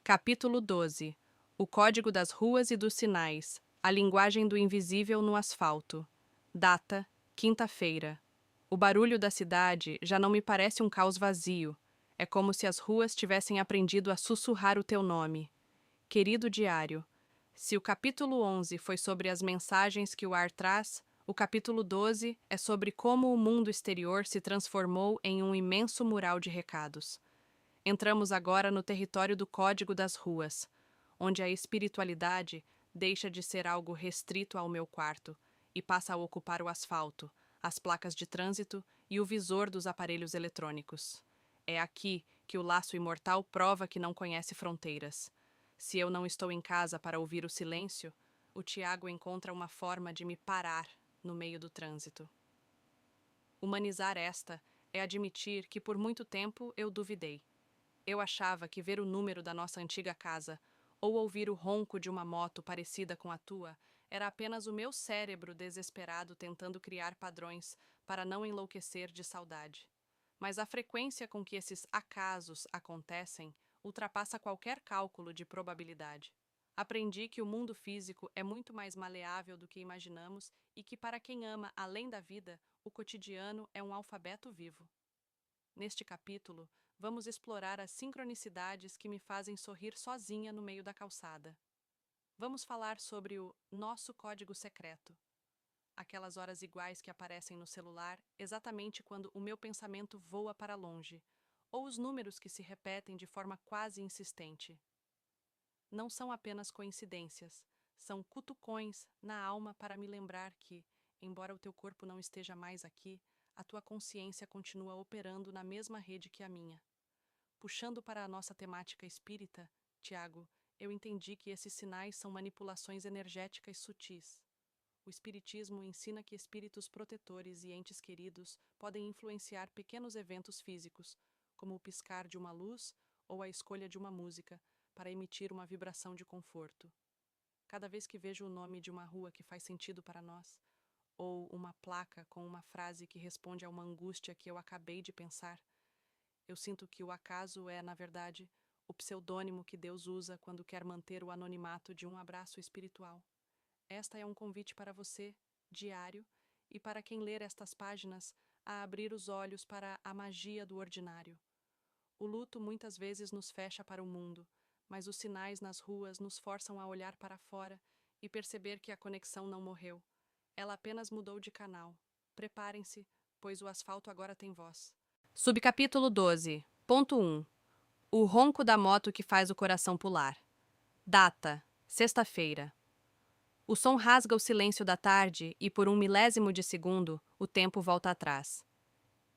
Capítulo 12. O Código das Ruas e dos Sinais. A linguagem do invisível no asfalto. Data: quinta-feira. O barulho da cidade já não me parece um caos vazio. É como se as ruas tivessem aprendido a sussurrar o teu nome. Querido diário, se o capítulo 11 foi sobre as mensagens que o ar traz, o capítulo 12 é sobre como o mundo exterior se transformou em um imenso mural de recados. Entramos agora no território do Código das Ruas, onde a espiritualidade deixa de ser algo restrito ao meu quarto e passa a ocupar o asfalto, as placas de trânsito e o visor dos aparelhos eletrônicos. É aqui que o laço imortal prova que não conhece fronteiras. Se eu não estou em casa para ouvir o silêncio, o Tiago encontra uma forma de me parar no meio do trânsito. Humanizar esta é admitir que por muito tempo eu duvidei. Eu achava que ver o número da nossa antiga casa ou ouvir o ronco de uma moto parecida com a tua era apenas o meu cérebro desesperado tentando criar padrões para não enlouquecer de saudade. Mas a frequência com que esses acasos acontecem ultrapassa qualquer cálculo de probabilidade. Aprendi que o mundo físico é muito mais maleável do que imaginamos e que, para quem ama além da vida, o cotidiano é um alfabeto vivo. Neste capítulo, vamos explorar as sincronicidades que me fazem sorrir sozinha no meio da calçada. Vamos falar sobre o nosso código secreto, aquelas horas iguais que aparecem no celular exatamente quando o meu pensamento voa para longe, ou os números que se repetem de forma quase insistente. Não são apenas coincidências, são cutucões na alma para me lembrar que, embora o teu corpo não esteja mais aqui, a tua consciência continua operando na mesma rede que a minha. Puxando para a nossa temática espírita, Tiago, eu entendi que esses sinais são manipulações energéticas sutis. O Espiritismo ensina que espíritos protetores e entes queridos podem influenciar pequenos eventos físicos, como o piscar de uma luz ou a escolha de uma música, para emitir uma vibração de conforto. Cada vez que vejo o nome de uma rua que faz sentido para nós, ou uma placa com uma frase que responde a uma angústia que eu acabei de pensar, eu sinto que o acaso é, na verdade, o pseudônimo que Deus usa quando quer manter o anonimato de um abraço espiritual. Esta é um convite para você, diário, e para quem ler estas páginas, a abrir os olhos para a magia do ordinário. O luto muitas vezes nos fecha para o mundo, mas os sinais nas ruas nos forçam a olhar para fora e perceber que a conexão não morreu. Ela apenas mudou de canal. Preparem-se, pois o asfalto agora tem voz. Subcapítulo 12. Ponto 1. O ronco da moto que faz o coração pular. Data: sexta-feira. O som rasga o silêncio da tarde e, por um milésimo de segundo, o tempo volta atrás.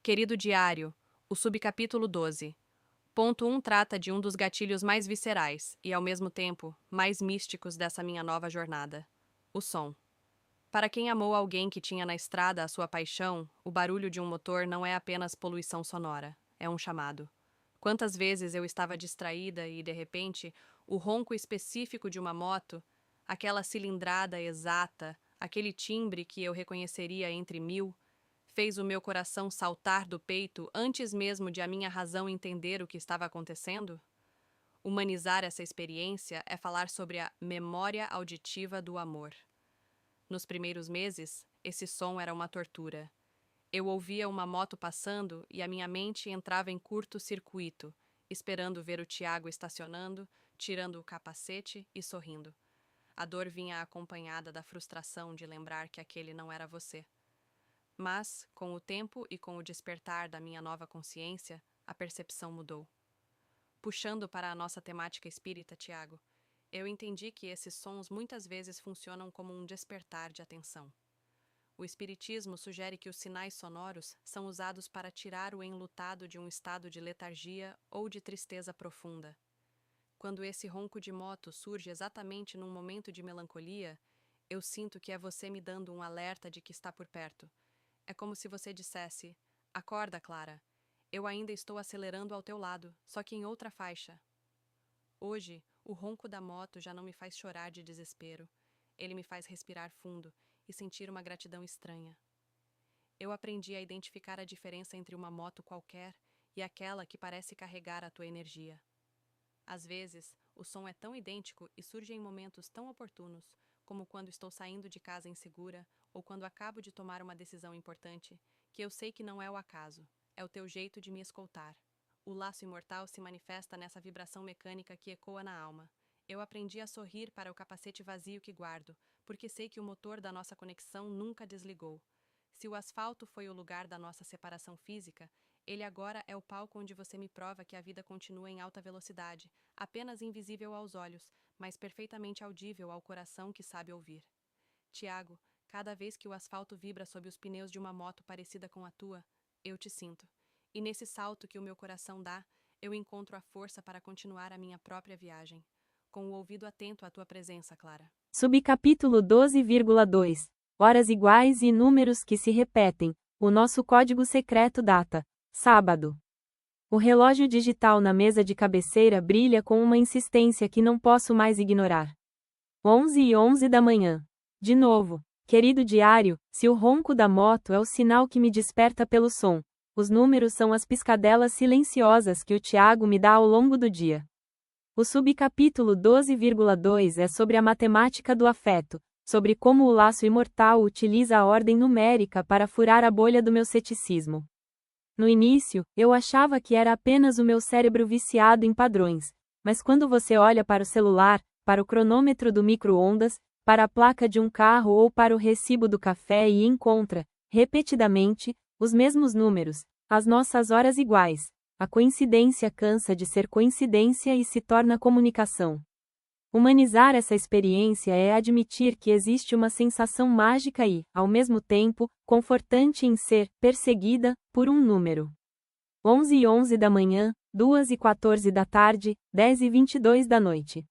Querido diário, o subcapítulo 12. Ponto 1 trata de um dos gatilhos mais viscerais e, ao mesmo tempo, mais místicos dessa minha nova jornada: o som. Para quem amou alguém que tinha na estrada a sua paixão, o barulho de um motor não é apenas poluição sonora, é um chamado. Quantas vezes eu estava distraída e, de repente, o ronco específico de uma moto, aquela cilindrada exata, aquele timbre que eu reconheceria entre mil, fez o meu coração saltar do peito antes mesmo de a minha razão entender o que estava acontecendo? Humanizar essa experiência é falar sobre a memória auditiva do amor. Nos primeiros meses, esse som era uma tortura. Eu ouvia uma moto passando e a minha mente entrava em curto-circuito, esperando ver o Tiago estacionando, tirando o capacete e sorrindo. A dor vinha acompanhada da frustração de lembrar que aquele não era você. Mas, com o tempo e com o despertar da minha nova consciência, a percepção mudou. Puxando para a nossa temática espírita, Tiago, eu entendi que esses sons muitas vezes funcionam como um despertar de atenção. O Espiritismo sugere que os sinais sonoros são usados para tirar o enlutado de um estado de letargia ou de tristeza profunda. Quando esse ronco de moto surge exatamente num momento de melancolia, eu sinto que é você me dando um alerta de que está por perto. É como se você dissesse: acorda, Clara. Eu ainda estou acelerando ao teu lado, só que em outra faixa. Hoje, o ronco da moto já não me faz chorar de desespero. Ele me faz respirar fundo e sentir uma gratidão estranha. Eu aprendi a identificar a diferença entre uma moto qualquer e aquela que parece carregar a tua energia. Às vezes, O som é tão idêntico e surge em momentos tão oportunos, como quando estou saindo de casa insegura ou quando acabo de tomar uma decisão importante, que eu sei que não é o acaso, é o teu jeito de me escoltar. O laço imortal se manifesta nessa vibração mecânica que ecoa na alma. Eu aprendi a sorrir para o capacete vazio que guardo, porque sei que o motor da nossa conexão nunca desligou. Se o asfalto foi o lugar da nossa separação física, ele agora é o palco onde você me prova que a vida continua em alta velocidade, apenas invisível aos olhos, mas perfeitamente audível ao coração que sabe ouvir. Tiago, cada vez que o asfalto vibra sob os pneus de uma moto parecida com a tua, eu te sinto. E nesse salto que o meu coração dá, eu encontro a força para continuar a minha própria viagem. Com o ouvido atento à tua presença, Clara. Subcapítulo 12,2 Horas iguais e números que se repetem. O nosso código secreto data. Sábado. O relógio digital na mesa de cabeceira brilha com uma insistência que não posso mais ignorar. 11h11 da manhã. De novo. Querido diário, se o ronco da moto é o sinal que me desperta pelo som, os números são as piscadelas silenciosas que o Tiago me dá ao longo do dia. O subcapítulo 12,2 é sobre a matemática do afeto, sobre como o laço imortal utiliza a ordem numérica para furar a bolha do meu ceticismo. No início, eu achava que era apenas o meu cérebro viciado em padrões, mas quando você olha para o celular, para o cronômetro do micro-ondas, para a placa de um carro ou para o recibo do café e encontra, repetidamente, os mesmos números, as nossas horas iguais, a coincidência cansa de ser coincidência e se torna comunicação. Humanizar essa experiência é admitir que existe uma sensação mágica e, ao mesmo tempo, confortante em ser perseguida por um número. 11h11 da manhã, 2h14 da tarde, 10h22 da noite.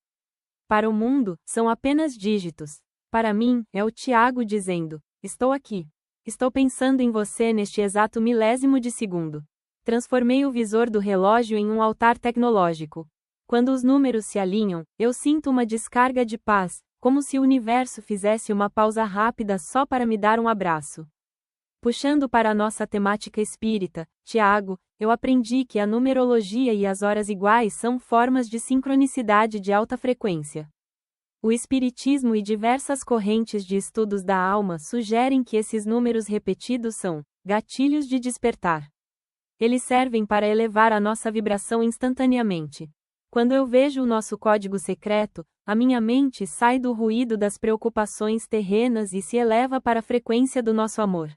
Para o mundo, são apenas dígitos. Para mim, é o Tiago dizendo: estou aqui. Estou pensando em você neste exato milésimo de segundo. Transformei o visor do relógio em um altar tecnológico. Quando os números se alinham, eu sinto uma descarga de paz, como se o universo fizesse uma pausa rápida só para me dar um abraço. Puxando para a nossa temática espírita, Tiago, eu aprendi que a numerologia e as horas iguais são formas de sincronicidade de alta frequência. O espiritismo e diversas correntes de estudos da alma sugerem que esses números repetidos são gatilhos de despertar. Eles servem para elevar a nossa vibração instantaneamente. Quando eu vejo o nosso código secreto, a minha mente sai do ruído das preocupações terrenas e se eleva para a frequência do nosso amor.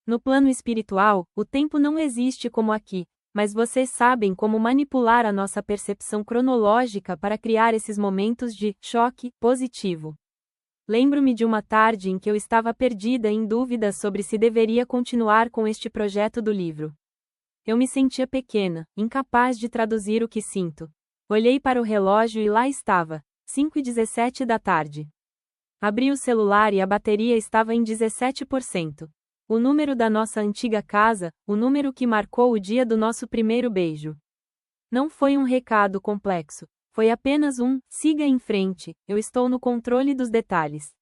No plano espiritual, o tempo não existe como aqui, mas vocês sabem como manipular a nossa percepção cronológica para criar esses momentos de choque positivo. Lembro-me de uma tarde em que eu estava perdida em dúvidas sobre se deveria continuar com este projeto do livro. Eu me sentia pequena, incapaz de traduzir o que sinto. Olhei para o relógio e lá estava, 5h17 da tarde. Abri o celular e a bateria estava em 17%. O número da nossa antiga casa, o número que marcou o dia do nosso primeiro beijo. Não foi um recado complexo, foi apenas um: siga em frente, eu estou no controle dos detalhes.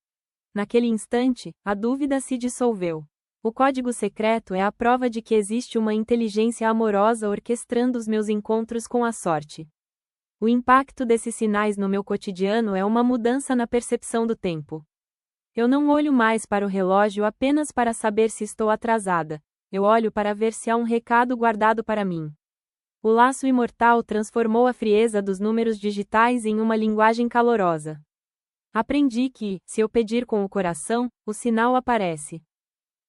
Naquele instante, a dúvida se dissolveu. O código secreto é a prova de que existe uma inteligência amorosa orquestrando os meus encontros com a sorte. O impacto desses sinais no meu cotidiano é uma mudança na percepção do tempo. Eu não olho mais para o relógio apenas para saber se estou atrasada, eu olho para ver se há um recado guardado para mim. O laço imortal transformou a frieza dos números digitais em uma linguagem calorosa. Aprendi que, se eu pedir com o coração, o sinal aparece.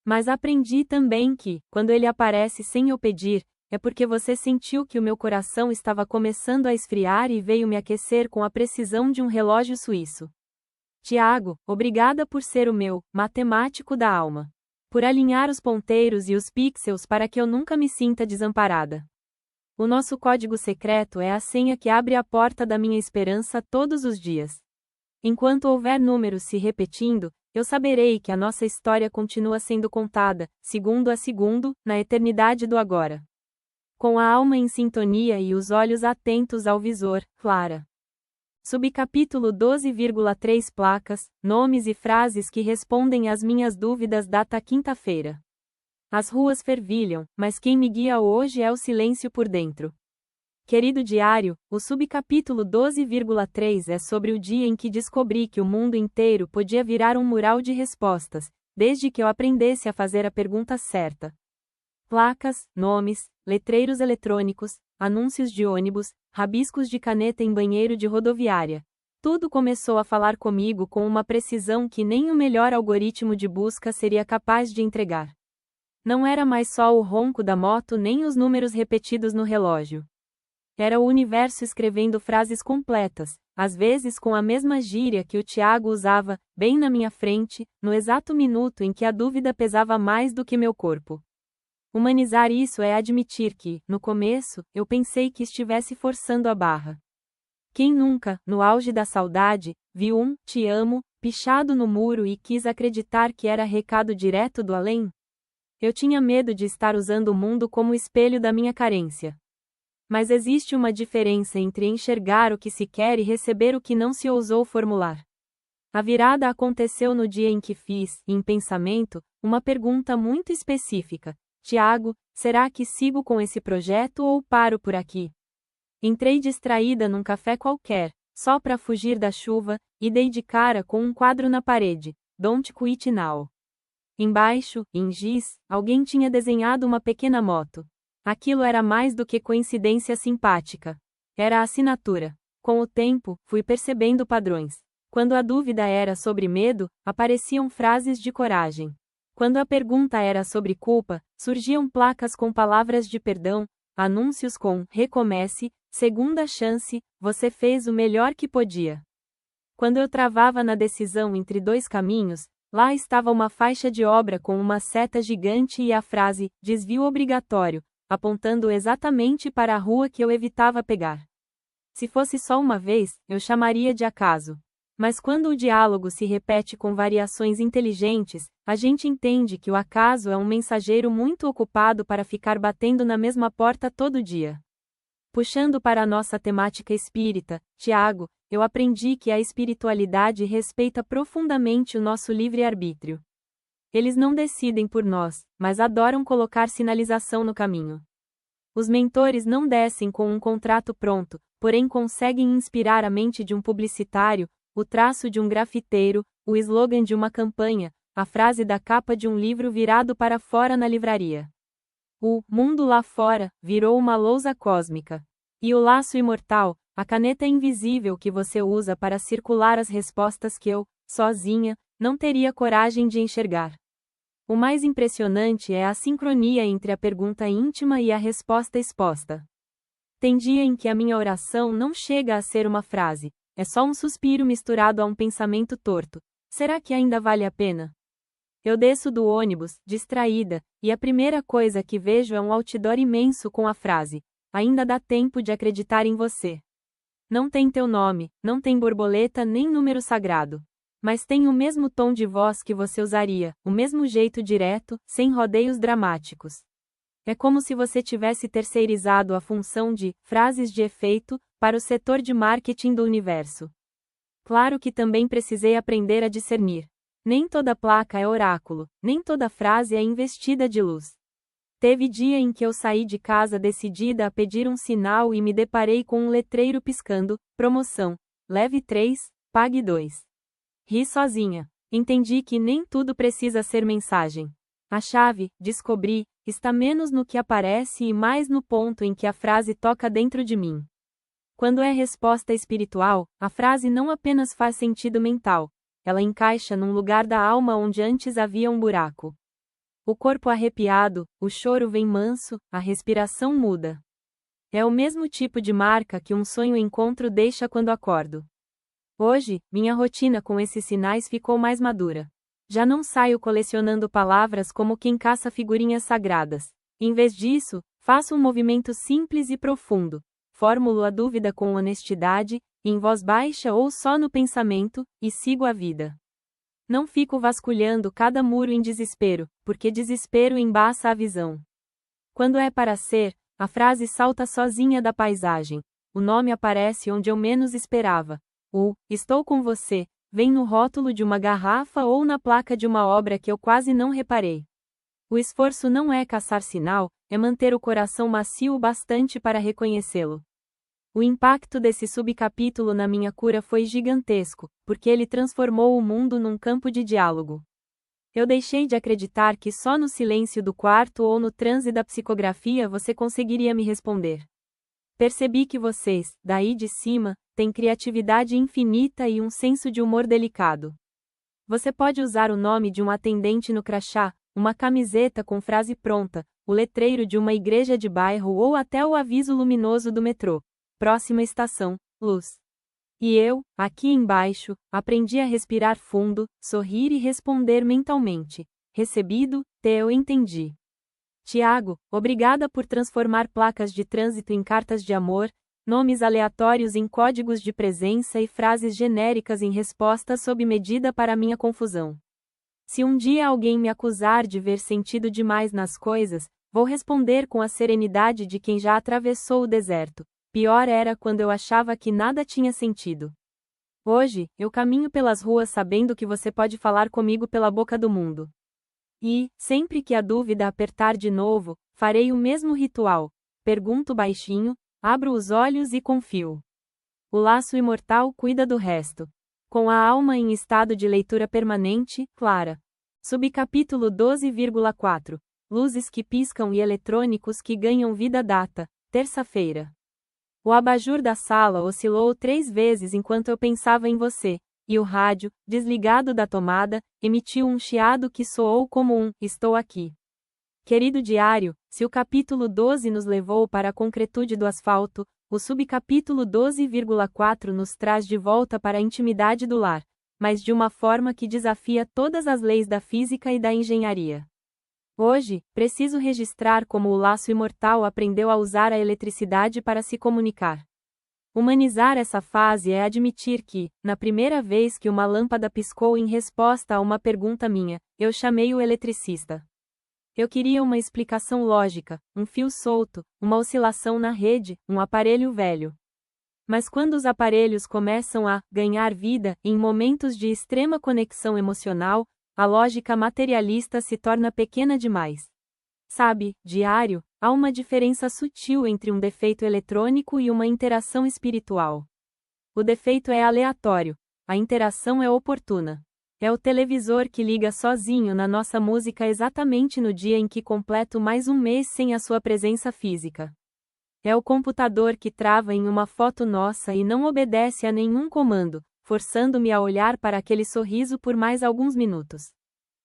Mas aprendi também que, quando ele aparece sem eu pedir, é porque você sentiu que o meu coração estava começando a esfriar e veio me aquecer com a precisão de um relógio suíço. Tiago, obrigada por ser o meu matemático da alma. Por alinhar os ponteiros e os pixels para que eu nunca me sinta desamparada. O nosso código secreto é a senha que abre a porta da minha esperança todos os dias. Enquanto houver números se repetindo, eu saberei que a nossa história continua sendo contada, segundo a segundo, na eternidade do agora. Com a alma em sintonia e os olhos atentos ao visor, Clara. Subcapítulo 12,3 Placas, nomes e frases que respondem às minhas dúvidas. Data quinta-feira. As ruas fervilham, mas quem me guia hoje é o silêncio por dentro. Querido diário, o subcapítulo 12,3 é sobre o dia em que descobri que o mundo inteiro podia virar um mural de respostas, desde que eu aprendesse a fazer a pergunta certa. Placas, nomes, letreiros eletrônicos, anúncios de ônibus, rabiscos de caneta em banheiro de rodoviária. Tudo começou a falar comigo com uma precisão que nem o melhor algoritmo de busca seria capaz de entregar. Não era mais só o ronco da moto nem os números repetidos no relógio. Era o universo escrevendo frases completas, às vezes com a mesma gíria que o Tiago usava, bem na minha frente, no exato minuto em que a dúvida pesava mais do que meu corpo. Humanizar isso é admitir que, no começo, eu pensei que estivesse forçando a barra. Quem nunca, no auge da saudade, viu um "te amo" pichado no muro e quis acreditar que era recado direto do além? Eu tinha medo de estar usando o mundo como espelho da minha carência. Mas existe uma diferença entre enxergar o que se quer e receber o que não se ousou formular. A virada aconteceu no dia em que fiz, em pensamento, uma pergunta muito específica: Tiago, será que sigo com esse projeto ou paro por aqui? Entrei distraída num café qualquer, só para fugir da chuva, e dei de cara com um quadro na parede: Don't Quit Now. Embaixo, em giz, alguém tinha desenhado uma pequena moto. Aquilo era mais do que coincidência simpática. Era a assinatura. Com o tempo, fui percebendo padrões. Quando a dúvida era sobre medo, apareciam frases de coragem. Quando a pergunta era sobre culpa, surgiam placas com palavras de perdão, anúncios com "recomece", "segunda chance", "você fez o melhor que podia". Quando eu travava na decisão entre dois caminhos, lá estava uma faixa de obra com uma seta gigante e a frase "desvio obrigatório", apontando exatamente para a rua que eu evitava pegar. Se fosse só uma vez, eu chamaria de acaso. Mas quando o diálogo se repete com variações inteligentes, a gente entende que o acaso é um mensageiro muito ocupado para ficar batendo na mesma porta todo dia. Puxando para a nossa temática espírita, Tiago, eu aprendi que a espiritualidade respeita profundamente o nosso livre-arbítrio. Eles não decidem por nós, mas adoram colocar sinalização no caminho. Os mentores não descem com um contrato pronto, porém conseguem inspirar a mente de um publicitário, o traço de um grafiteiro, o slogan de uma campanha, a frase da capa de um livro virado para fora na livraria. O mundo lá fora virou uma lousa cósmica. E o laço imortal, a caneta invisível que você usa para circular as respostas que eu, sozinha, não teria coragem de enxergar. O mais impressionante é a sincronia entre a pergunta íntima e a resposta exposta. Tem dia em que a minha oração não chega a ser uma frase, é só um suspiro misturado a um pensamento torto. Será que ainda vale a pena? Eu desço do ônibus, distraída, e a primeira coisa que vejo é um outdoor imenso com a frase: ainda dá tempo de acreditar em você. Não tem teu nome, não tem borboleta nem número sagrado. Mas tem o mesmo tom de voz que você usaria, o mesmo jeito direto, sem rodeios dramáticos. É como se você tivesse terceirizado a função de frases de efeito para o setor de marketing do universo. Claro que também precisei aprender a discernir. Nem toda placa é oráculo, nem toda frase é investida de luz. Teve dia em que eu saí de casa decidida a pedir um sinal e me deparei com um letreiro piscando: promoção, leve 3, pague 2. Ri sozinha. Entendi que nem tudo precisa ser mensagem. A chave, descobri, está menos no que aparece e mais no ponto em que a frase toca dentro de mim. Quando é resposta espiritual, a frase não apenas faz sentido mental, ela encaixa num lugar da alma onde antes havia um buraco. O corpo arrepiado, o choro vem manso, a respiração muda. É o mesmo tipo de marca que um sonho-encontro deixa quando acordo. Hoje, minha rotina com esses sinais ficou mais madura. Já não saio colecionando palavras como quem caça figurinhas sagradas. Em vez disso, faço um movimento simples e profundo. Formulo a dúvida com honestidade, em voz baixa ou só no pensamento, e sigo a vida. Não fico vasculhando cada muro em desespero, porque desespero embaça a visão. Quando é para ser, a frase salta sozinha da paisagem. O nome aparece onde eu menos esperava. O "estou com você" vem no rótulo de uma garrafa ou na placa de uma obra que eu quase não reparei. O esforço não é caçar sinal, é manter o coração macio o bastante para reconhecê-lo. O impacto desse subcapítulo na minha cura foi gigantesco, porque ele transformou o mundo num campo de diálogo. Eu deixei de acreditar que só no silêncio do quarto ou no transe da psicografia você conseguiria me responder. Percebi que vocês, daí de cima, têm criatividade infinita e um senso de humor delicado. Você pode usar o nome de um atendente no crachá, uma camiseta com frase pronta, o letreiro de uma igreja de bairro ou até o aviso luminoso do metrô. Próxima estação, luz. E eu, aqui embaixo, aprendi a respirar fundo, sorrir e responder mentalmente. Recebido, eu entendi. Tiago, obrigada por transformar placas de trânsito em cartas de amor, nomes aleatórios em códigos de presença e frases genéricas em respostas sob medida para minha confusão. Se um dia alguém me acusar de ver sentido demais nas coisas, vou responder com a serenidade de quem já atravessou o deserto. Pior era quando eu achava que nada tinha sentido. Hoje, eu caminho pelas ruas sabendo que você pode falar comigo pela boca do mundo. E, sempre que a dúvida apertar de novo, farei o mesmo ritual. Pergunto baixinho, abro os olhos e confio. O laço imortal cuida do resto. Com a alma em estado de leitura permanente, Clara. Subcapítulo 12,4. Luzes que piscam e eletrônicos que ganham vida. Data, terça-feira. O abajur da sala oscilou 3 vezes enquanto eu pensava em você, e o rádio, desligado da tomada, emitiu um chiado que soou como um "estou aqui". Querido diário, se o capítulo 12 nos levou para a concretude do asfalto, o subcapítulo 12,4 nos traz de volta para a intimidade do lar, mas de uma forma que desafia todas as leis da física e da engenharia. Hoje, preciso registrar como o laço imortal aprendeu a usar a eletricidade para se comunicar. Humanizar essa fase é admitir que, na primeira vez que uma lâmpada piscou em resposta a uma pergunta minha, eu chamei o eletricista. Eu queria uma explicação lógica, um fio solto, uma oscilação na rede, um aparelho velho. Mas quando os aparelhos começam a ganhar vida, em momentos de extrema conexão emocional, a lógica materialista se torna pequena demais. Sabe, diário, há uma diferença sutil entre um defeito eletrônico e uma interação espiritual. O defeito é aleatório, a interação é oportuna. É o televisor que liga sozinho na nossa música exatamente no dia em que completo mais um mês sem a sua presença física. É o computador que trava em uma foto nossa e não obedece a nenhum comando, forçando-me a olhar para aquele sorriso por mais alguns minutos.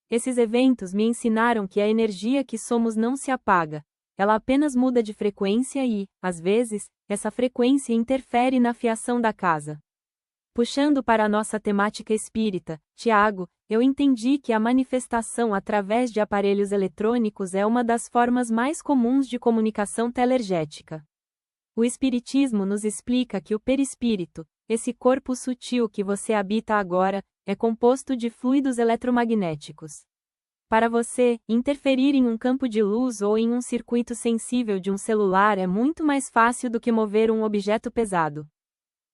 Esses eventos me ensinaram que a energia que somos não se apaga, ela apenas muda de frequência e, às vezes, essa frequência interfere na fiação da casa. Puxando para a nossa temática espírita, Tiago, eu entendi que a manifestação através de aparelhos eletrônicos é uma das formas mais comuns de comunicação telergética. O Espiritismo nos explica que o perispírito, esse corpo sutil que você habita agora, é composto de fluidos eletromagnéticos. Para você, interferir em um campo de luz ou em um circuito sensível de um celular é muito mais fácil do que mover um objeto pesado.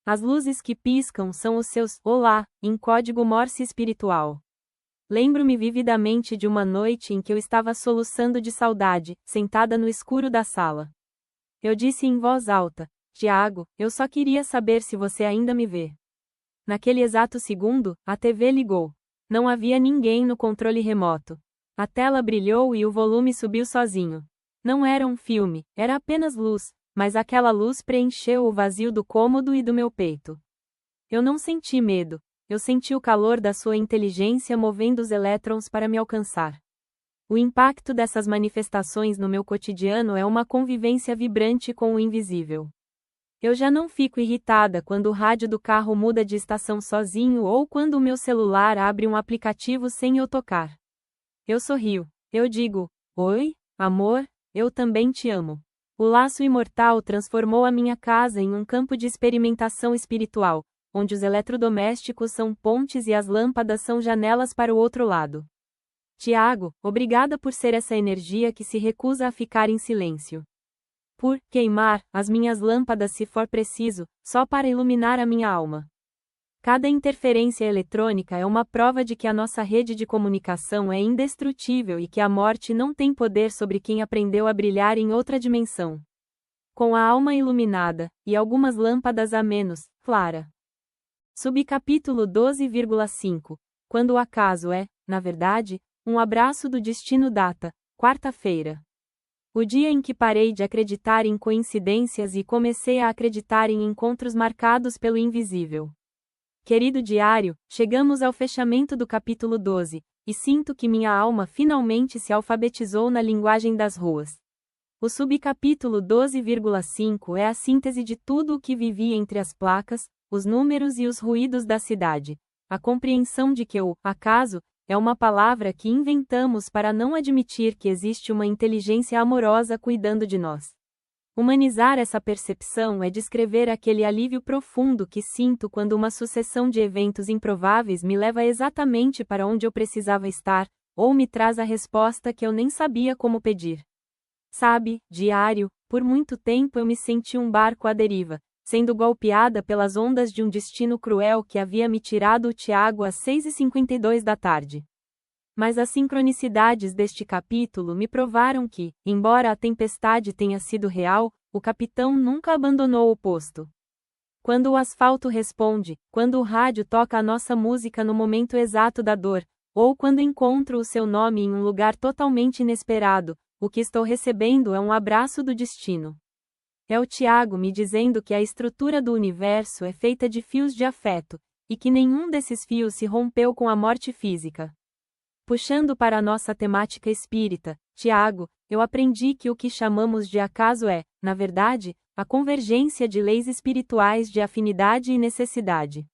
As luzes que piscam são os seus "olá", em código Morse espiritual. Lembro-me vividamente de uma noite em que eu estava soluçando de saudade, sentada no escuro da sala. Eu disse em voz alta: Tiago, eu só queria saber se você ainda me vê. Naquele exato segundo, a TV ligou. Não havia ninguém no controle remoto. A tela brilhou e o volume subiu sozinho. Não era um filme, era apenas luz, mas aquela luz preencheu o vazio do cômodo e do meu peito. Eu não senti medo, eu senti o calor da sua inteligência movendo os elétrons para me alcançar. O impacto dessas manifestações no meu cotidiano é uma convivência vibrante com o invisível. Eu já não fico irritada quando o rádio do carro muda de estação sozinho ou quando o meu celular abre um aplicativo sem eu tocar. Eu sorrio. Eu digo: oi, amor, eu também te amo. O laço imortal transformou a minha casa em um campo de experimentação espiritual, onde os eletrodomésticos são pontes e as lâmpadas são janelas para o outro lado. Tiago, obrigada por ser essa energia que se recusa a ficar em silêncio. Por queimar as minhas lâmpadas se for preciso, só para iluminar a minha alma. Cada interferência eletrônica é uma prova de que a nossa rede de comunicação é indestrutível e que a morte não tem poder sobre quem aprendeu a brilhar em outra dimensão. com a alma iluminada, e algumas lâmpadas a menos, Clara. Subcapítulo 12,5. Quando o acaso é, na verdade, um abraço do destino. Data: quarta-feira. O dia em que parei de acreditar em coincidências e comecei a acreditar em encontros marcados pelo invisível. Querido diário, chegamos ao fechamento do capítulo 12, e sinto que minha alma finalmente se alfabetizou na linguagem das ruas. O subcapítulo 12,5 é a síntese de tudo o que vivi entre as placas, os números e os ruídos da cidade. A compreensão de que o acaso é uma palavra que inventamos para não admitir que existe uma inteligência amorosa cuidando de nós. Humanizar essa percepção é descrever aquele alívio profundo que sinto quando uma sucessão de eventos improváveis me leva exatamente para onde eu precisava estar, ou me traz a resposta que eu nem sabia como pedir. Sabe, diário, por muito tempo eu me senti um barco à deriva, sendo golpeada pelas ondas de um destino cruel que havia me tirado o Tiago às 6h52 da tarde. Mas as sincronicidades deste capítulo me provaram que, embora a tempestade tenha sido real, o capitão nunca abandonou o posto. Quando o asfalto responde, quando o rádio toca a nossa música no momento exato da dor, ou quando encontro o seu nome em um lugar totalmente inesperado, o que estou recebendo é um abraço do destino. É o Tiago me dizendo que a estrutura do universo é feita de fios de afeto, e que nenhum desses fios se rompeu com a morte física. Puxando para a nossa temática espírita, Tiago, eu aprendi que o que chamamos de acaso é, na verdade, a convergência de leis espirituais de afinidade e necessidade.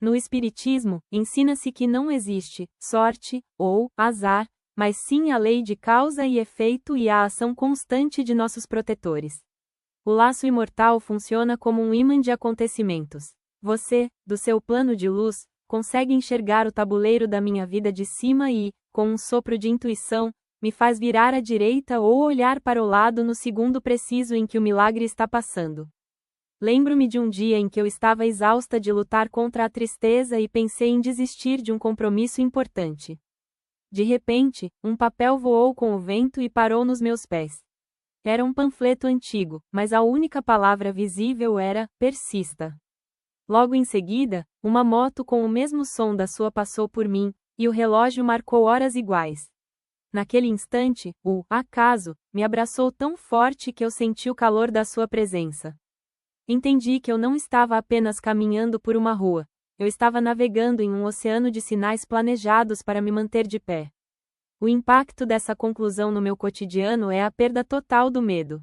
No Espiritismo, ensina-se que não existe sorte ou azar, mas sim a lei de causa e efeito e a ação constante de nossos protetores. O laço imortal funciona como um ímã de acontecimentos. Você, do seu plano de luz, consegue enxergar o tabuleiro da minha vida de cima e, com um sopro de intuição, me faz virar à direita ou olhar para o lado no segundo preciso em que o milagre está passando. Lembro-me de um dia em que eu estava exausta de lutar contra a tristeza e pensei em desistir de um compromisso importante. De repente, um papel voou com o vento e parou nos meus pés. Era um panfleto antigo, mas a única palavra visível era persista. Logo em seguida, uma moto com o mesmo som da sua passou por mim, e o relógio marcou horas iguais. Naquele instante, o acaso me abraçou tão forte que eu senti o calor da sua presença. Entendi que eu não estava apenas caminhando por uma rua, eu estava navegando em um oceano de sinais planejados para me manter de pé. O impacto dessa conclusão no meu cotidiano é a perda total do medo.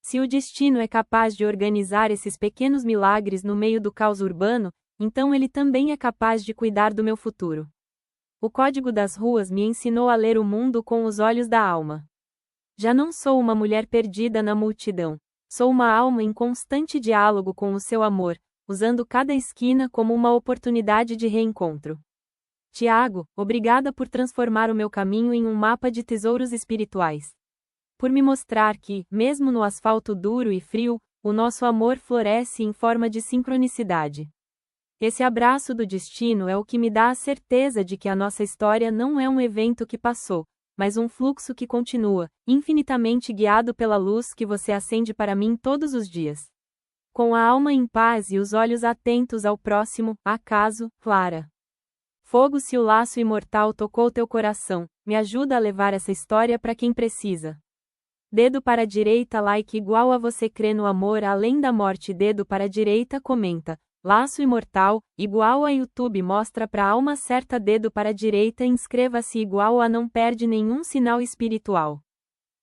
Se o destino é capaz de organizar esses pequenos milagres no meio do caos urbano, então ele também é capaz de cuidar do meu futuro. O Código das Ruas me ensinou a ler o mundo com os olhos da alma. Já não sou uma mulher perdida na multidão, sou uma alma em constante diálogo com o seu amor, usando cada esquina como uma oportunidade de reencontro. Tiago, obrigada por transformar o meu caminho em um mapa de tesouros espirituais. Por me mostrar que, mesmo no asfalto duro e frio, o nosso amor floresce em forma de sincronicidade. Esse abraço do destino é o que me dá a certeza de que a nossa história não é um evento que passou, mas um fluxo que continua, infinitamente guiado pela luz que você acende para mim todos os dias. Com a alma em paz e os olhos atentos ao próximo acaso, Clara. Fogo, se o laço imortal tocou teu coração, me ajuda a levar essa história para quem precisa. Dedo para a direita, like igual a você crê no amor além da morte. Dedo para a direita, comenta. Laço imortal, igual a YouTube mostra pra alma certa. Dedo para a direita, inscreva-se igual a não perde nenhum sinal espiritual.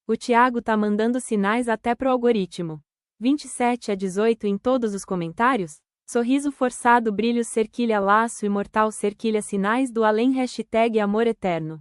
O Tiago tá mandando sinais até pro algoritmo. 27 a 18 em todos os comentários? Sorriso forçado, brilho, cerquilha, laço imortal, cerquilha, sinais do além, hashtag amor eterno.